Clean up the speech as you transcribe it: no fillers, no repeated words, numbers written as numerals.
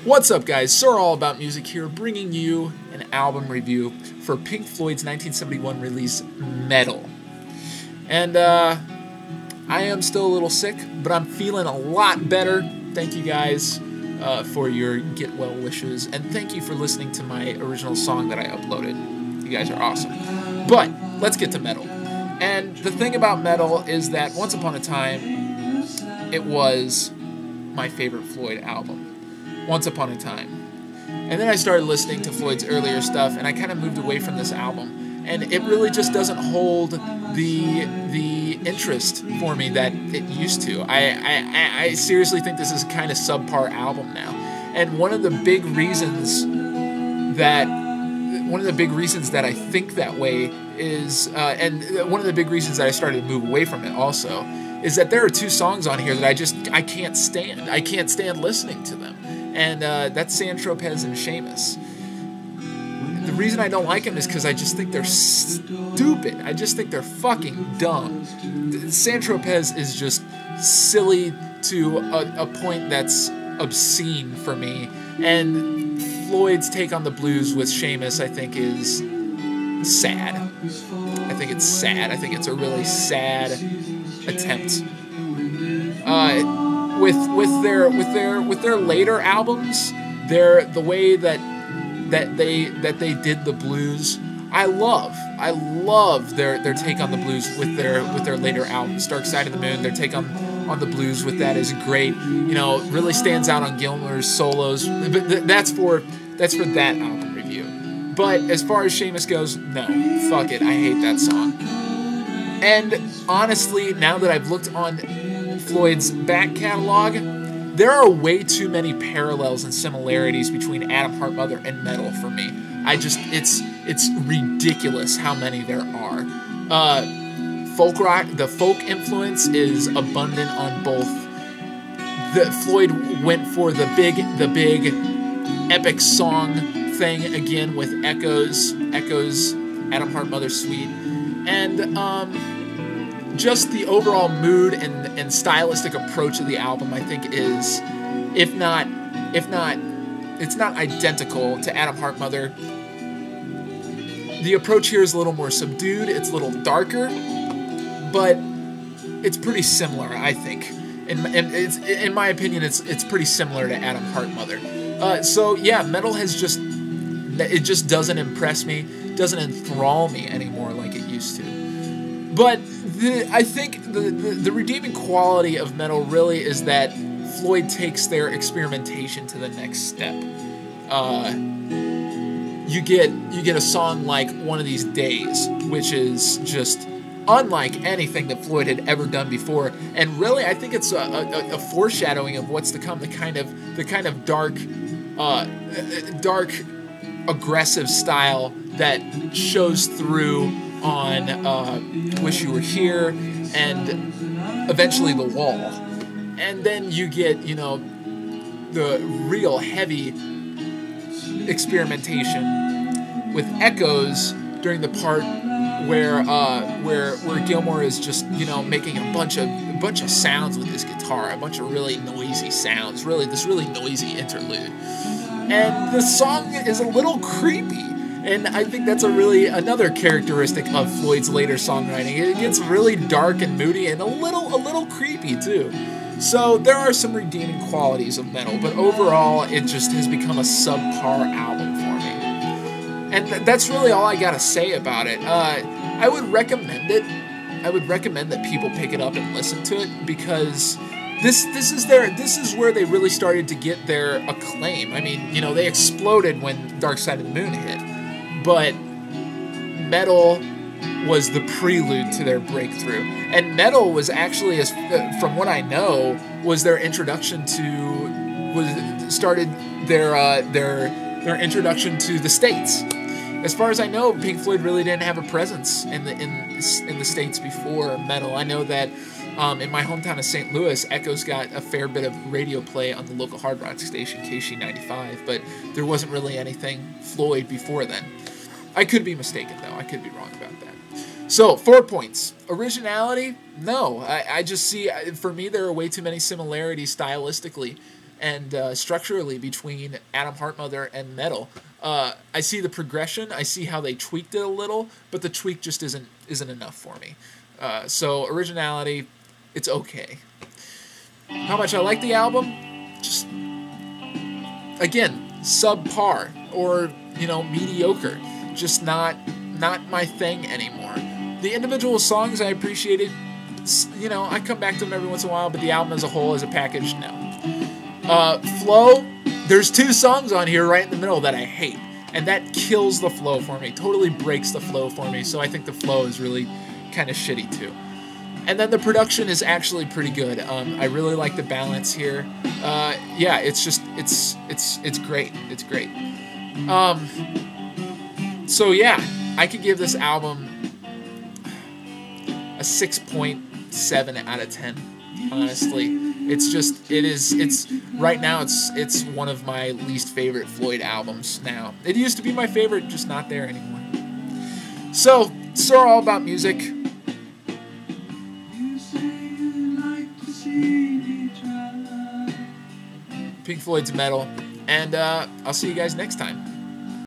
What's up, guys? SirAllAboutMusic here, bringing you an album review for Pink Floyd's 1971 release, Meddle. And I am still a little sick, but I'm feeling a lot better. Thank you guys for your get well wishes, and thank you for listening to my original song that I uploaded. You guys are awesome. But let's get to Meddle. And the thing about Meddle is that once upon a time, it was my favorite Floyd album. Once upon a time. And then I started listening to Floyd's earlier stuff, and I kind of moved away from this album. And it really just doesn't hold the interest for me that it used to. I seriously think this is kind of subpar album now. And one of the big reasons that I think that way is, and one of the big reasons that I started to move away from it also, is that there are two songs on here that I can't stand. I can't stand listening to them. And that's Saint-Tropez and Seamus. The reason I don't like them is because I just think they're stupid. I just think they're fucking dumb. Saint-Tropez is just silly to a point that's obscene for me. And Floyd's take on the blues with Seamus, I think, is sad. I think it's sad. I think it's a really sad attempt. With their later albums, the way that they did the blues, I love their take on the blues with their later albums. Dark Side of the Moon, their take on the blues with that is great. You know, really stands out on Gilmour's solos. But that's for that album review. But as far as Seamus goes, no, fuck it, I hate that song. And honestly, now that I've looked on Floyd's back catalog, there are way too many parallels and similarities between Adam Hart Mother and Meddle for me. It's ridiculous how many there are. Folk rock, the folk influence is abundant on both. Floyd went for the big epic song thing again with Echoes, Adam Hart Mother Suite, and just the overall mood and stylistic approach of the album, I think, is, if not, it's not identical to Adam Hart Mother. The approach here is a little more subdued, it's a little darker, but it's pretty similar, I think. In my opinion, it's pretty similar to Adam Hart Mother. So yeah, Meddle it just doesn't impress me, doesn't enthrall me anymore like it used to. But I think the redeeming quality of Meddle really is that Floyd takes their experimentation to the next step. You get a song like One of These Days, which is just unlike anything that Floyd had ever done before, and really I think it's a foreshadowing of what's to come. The kind of dark, aggressive style that shows through on Wish You Were Here and eventually The Wall. And then you get, you know, the real heavy experimentation with Echoes during the part where Gilmour is just, you know, making a bunch of sounds with his guitar, a bunch of really noisy sounds, this really noisy interlude. And the song is a little creepy. And I think that's another characteristic of Floyd's later songwriting. It gets really dark and moody and a little creepy too. So there are some redeeming qualities of Meddle, but overall it just has become a subpar album for me. And that's really all I gotta say about it. I would recommend it. I would recommend that people pick it up and listen to it, because this is where they really started to get their acclaim. I mean, you know, they exploded when Dark Side of the Moon hit. But Meddle was the prelude to their breakthrough, and Meddle was actually, from what I know, was their introduction their introduction to the States. As far as I know, Pink Floyd really didn't have a presence in the States before Meddle. I know that in my hometown of St. Louis, Echoes got a fair bit of radio play on the local hard rock station, KC95, but there wasn't really anything Floyd before then. I could be mistaken, though. I could be wrong about that. So, 4 points. Originality? No. I just see, for me, there are way too many similarities stylistically and structurally between Adam Hartmother and Meddle. I see the progression. I see how they tweaked it a little, but the tweak just isn't enough for me. So originality, it's okay. How much I like the album? Just, again, subpar, or, you know, mediocre. Just not my thing anymore. The individual songs I appreciated. You know, I come back to them every once in a while, but the album as a whole, as a package, no. Flow, there's 2 songs on here right in the middle that I hate, and that kills the flow for me, totally breaks the flow for me, so I think the flow is really kind of shitty too. And then the production is actually pretty good. I really like the balance here. Yeah, it's just, it's great. It's great. So yeah, I could give this album a 6.7 out of 10. Honestly, it's right now it's one of my least favorite Floyd albums now. It used to be my favorite, just not there anymore. So, SirAllAboutMusic. Pink Floyd's Meddle, and I'll see you guys next time.